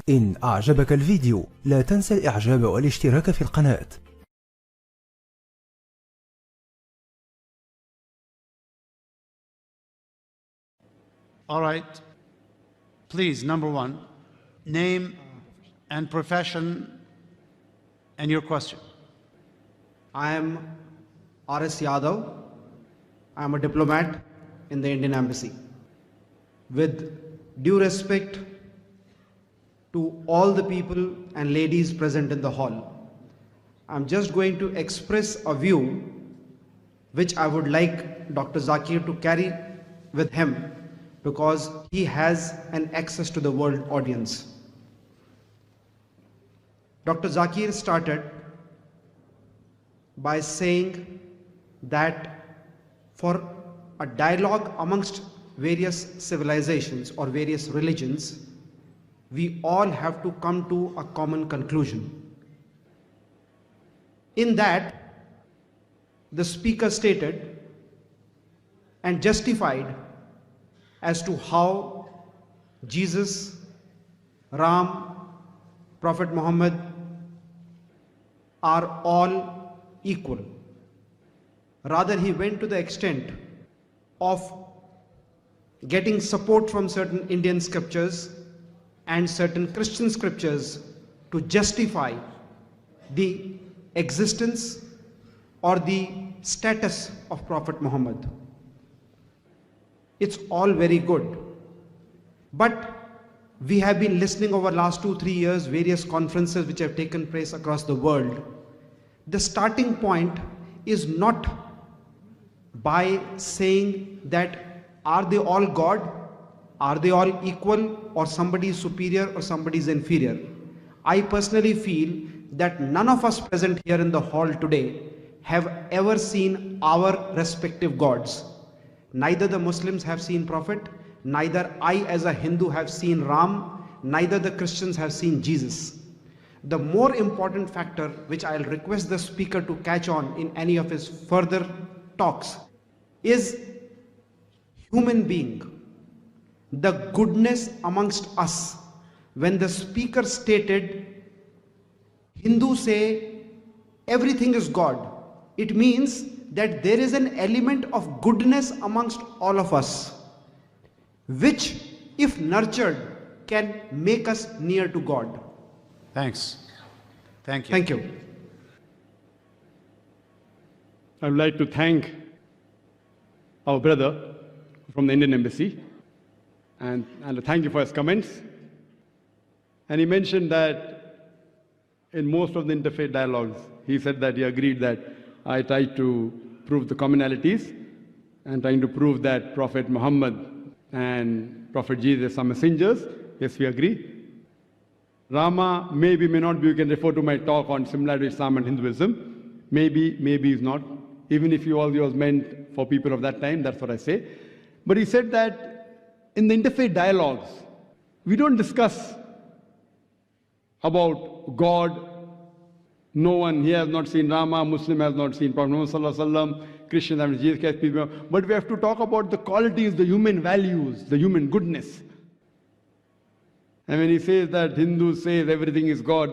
إن أعجبك الفيديو لا تنسى الإعجاب والاشتراك في القناة. All right. Please, number one, name and profession and your question. I am R.S. Yadav. I am a diplomat in the Indian Embassy. With due respect to all the people and ladies present in the hall, I am just going to express a view which I would like Dr. Zakir to carry with him, because he has an access to the world audience. Dr. Zakir started by saying that for a dialogue amongst various civilizations or various religions, we all have to come to a common conclusion. In that, the speaker stated and justified as to how Jesus, Ram, Prophet Muhammad are all equal. Rather, he went to the extent of getting support from certain Indian scriptures and certain Christian scriptures to justify the existence or the status of Prophet Muhammad. It's all very good. But we have been listening over the last 2-3 years, various conferences which have taken place across the world. The starting point is not by saying that are they all God? Are they all equal, or somebody is superior or somebody is inferior? I personally feel that none of us present here in the hall today have ever seen our respective gods. Neither the Muslims have seen Prophet, neither I as a Hindu have seen Ram, neither the Christians have seen Jesus. The more important factor which I'll request the speaker to catch on in any of his further talks is human being, the goodness amongst us. When the speaker stated, Hindus say everything is God, it means that there is an element of goodness amongst all of us, which, if nurtured, can make us near to God. Thanks. Thank you. Thank you. I would like to thank our brother from the Indian Embassy and thank you for his comments. And he mentioned that in most of the interfaith dialogues, he said that he agreed that I tried to prove the commonalities and trying to prove that Prophet Muhammad and Prophet Jesus are messengers. Yes, we agree. Rama maybe, may not be. You can refer to my talk on similarity of Islam and Hinduism. Maybe is not. Even if all yours meant for people of that time, that's what I say. But he said that in the interfaith dialogues, we don't discuss about God. No one here has not seen Rama, Muslim has not seen Prophet Muhammad Sallallahu Alaihi Wasallam, Christian has Jesus Christ, people. But we have to talk about the qualities, the human values, the human goodness. And when he says that Hindus say everything is God,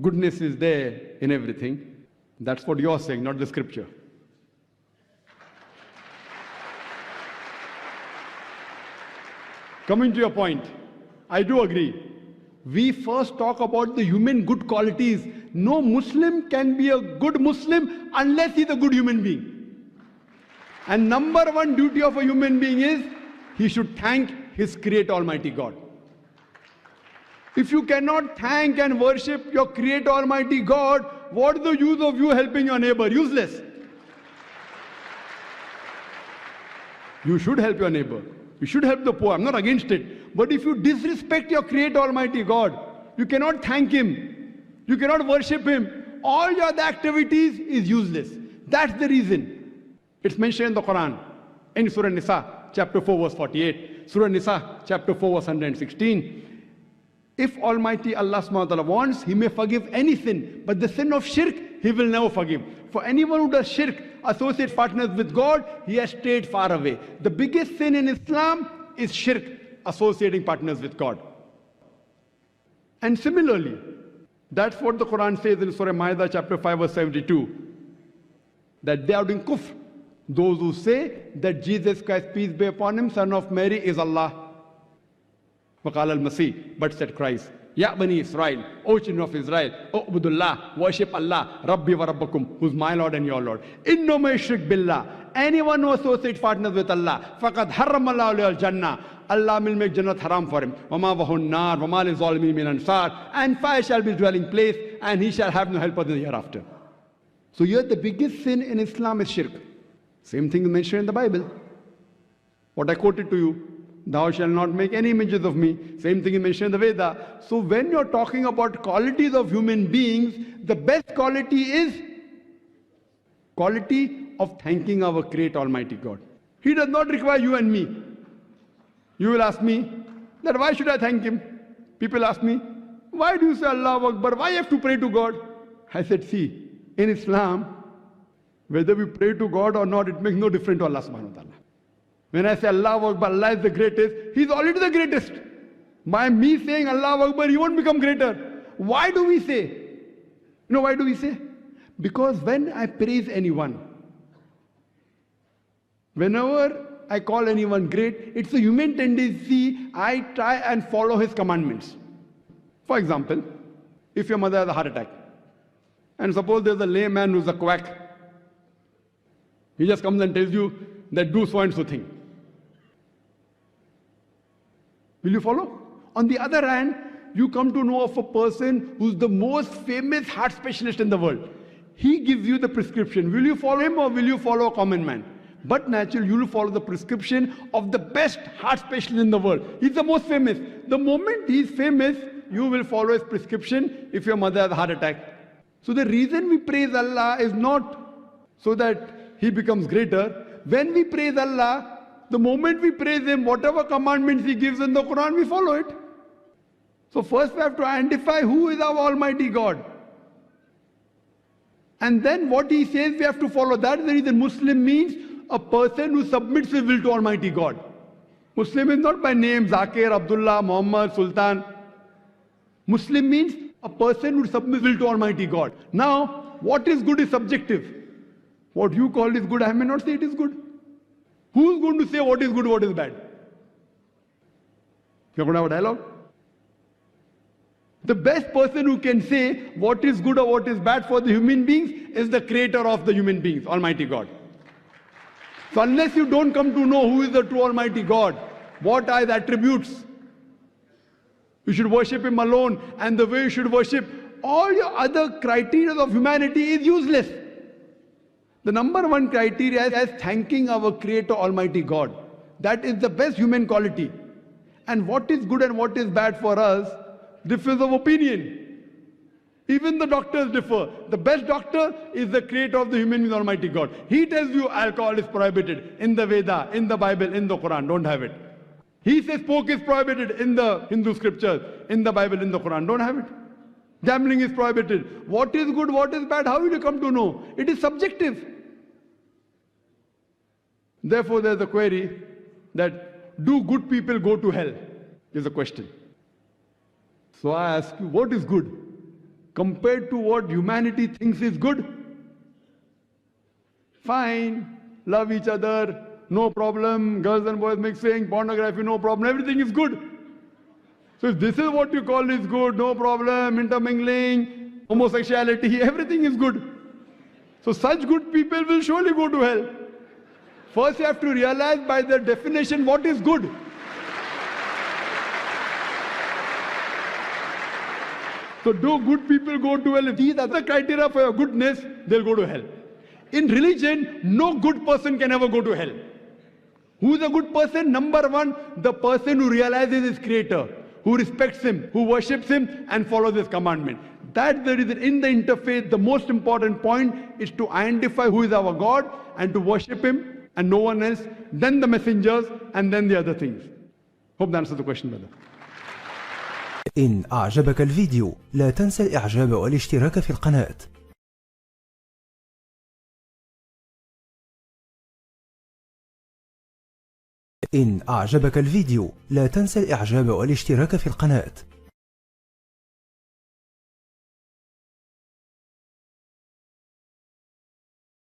goodness is there in everything, that's what you're saying, not the scripture. Coming to your point, I do agree. We first talk about the human good qualities. No Muslim can be a good Muslim unless he's a good human being. And number one duty of a human being is he should thank his Creator Almighty God. If you cannot thank and worship your Creator Almighty God, what is the use of you helping your neighbor? Useless. You should help your neighbor. You should help the poor. I'm not against it. But if you disrespect your Creator Almighty God, you cannot thank Him. You cannot worship Him. All your other activities is useless. That's the reason. It's mentioned in the Quran. In Surah Nisa, chapter 4, verse 48. Surah Nisa, chapter 4, verse 116. If Almighty Allah subhanahu wa ta'ala wants, He may forgive any sin. But the sin of shirk, He will never forgive. For anyone who does shirk, associate partners with God, he has stayed far away. The biggest sin in Islam is shirk, associating partners with God. And similarly, that's what the Quran says in Surah Ma'idah chapter 5 verse 72. That they are doing kufr. Those who say that Jesus Christ, peace be upon him, son of Mary, is Allah. وَقَالَ الْمَسِيحِ, but said Christ, Ya Bani Israel, O children of Israel, U'budullah, worship Allah, Rabbi wa Rabbakum, who's my Lord and your Lord. Inno may shrik billah, anyone who associates partners with Allah, faqad harramallahu alayhi al-jannah, Allah will make Jannat haram for him. وَمَا وَهُ النَّارِ وَمَا لِلظَّالِمِينَ مِنْ أَنصَارٍ, and fire shall be his dwelling place, and he shall have no helper in the hereafter. So here the biggest sin in Islam is shirk. Same thing mentioned in the Bible. What I quoted to you, thou shalt not make any images of me. Same thing is mentioned in the Veda. So when you're talking about qualities of human beings, the best quality is quality of thanking our great Almighty God. He does not require you and me. You will ask me that why should I thank him? People ask me, why do you say Allahu Akbar? Why you have to pray to God? I said, see, in Islam, whether we pray to God or not, it makes no difference to Allah subhanahu wa ta'ala. When I say Allahu Akbar, Allah is the greatest, He is already the greatest. By me saying Allahu Akbar, He won't become greater. Why do we say? You know why do we say? Because when I praise anyone, whenever I call anyone great, it's a human tendency, I try and follow his commandments. For example, if your mother has a heart attack, and suppose there's a layman who's a quack, he just comes and tells you that do so and so thing. Will you follow? On the other hand, you come to know of a person who's the most famous heart specialist in the world. He gives you the prescription. Will you follow him or will you follow a common man? But naturally, you will follow the prescription of the best heart specialist in the world. He's the most famous. The moment he's famous, you will follow his prescription if your mother has a heart attack. So the reason we praise Allah is not so that He becomes greater. When we praise Allah, the moment we praise Him, whatever commandments He gives in the Quran, we follow it. So first we have to identify who is our Almighty God. And then what He says we have to follow. That is the reason Muslim means a person who submits his will to Almighty God. Muslim is not by name, Zakir, Abdullah, Muhammad, Sultan. Muslim means a person who submits his will to Almighty God. Now, what is good is subjective. What you call is good, I may not say it is good. Who's going to say what is good, what is bad? You're going to have a dialogue? The best person who can say what is good or what is bad for the human beings is the creator of the human beings, Almighty God. So unless you don't come to know who is the true Almighty God, what are His attributes, you should worship Him alone, and the way you should worship, all your other criteria of humanity is useless. The number one criteria is thanking our Creator Almighty God. That is the best human quality. And what is good and what is bad for us differs of opinion. Even the doctors differ. The best doctor is the Creator of the human being, Almighty God. He tells you alcohol is prohibited in the Veda, in the Bible, in the Quran. Don't have it. He says pork is prohibited in the Hindu scriptures, in the Bible, in the Quran. Don't have it. Gambling is prohibited. What is good, what is bad, how will you come to know? It is subjective. Therefore, there is a query that do good people go to hell? Is a question. So I ask you, what is good? Compared to what humanity thinks is good? Fine, love each other, no problem, girls and boys mixing, pornography, no problem, everything is good. So if this is what you call is good, no problem, intermingling, homosexuality, everything is good. So such good people will surely go to hell. First you have to realize by the definition what is good. So do good people go to hell? If these are the criteria for your goodness, they'll go to hell. In religion, no good person can ever go to hell. Who is a good person? Number one, the person who realizes his Creator, who respects Him, who worships Him and follows His commandment. That's the reason in the interfaith, the most important point is to identify who is our God and to worship Him and no one else, then the messengers and then the other things. Hope that answers the question, brother. إن أعجبك الفيديو لا تنسى الإعجاب والاشتراك في القناة. إن أعجبك الفيديو لا تنسى الإعجاب والاشتراك في القناة.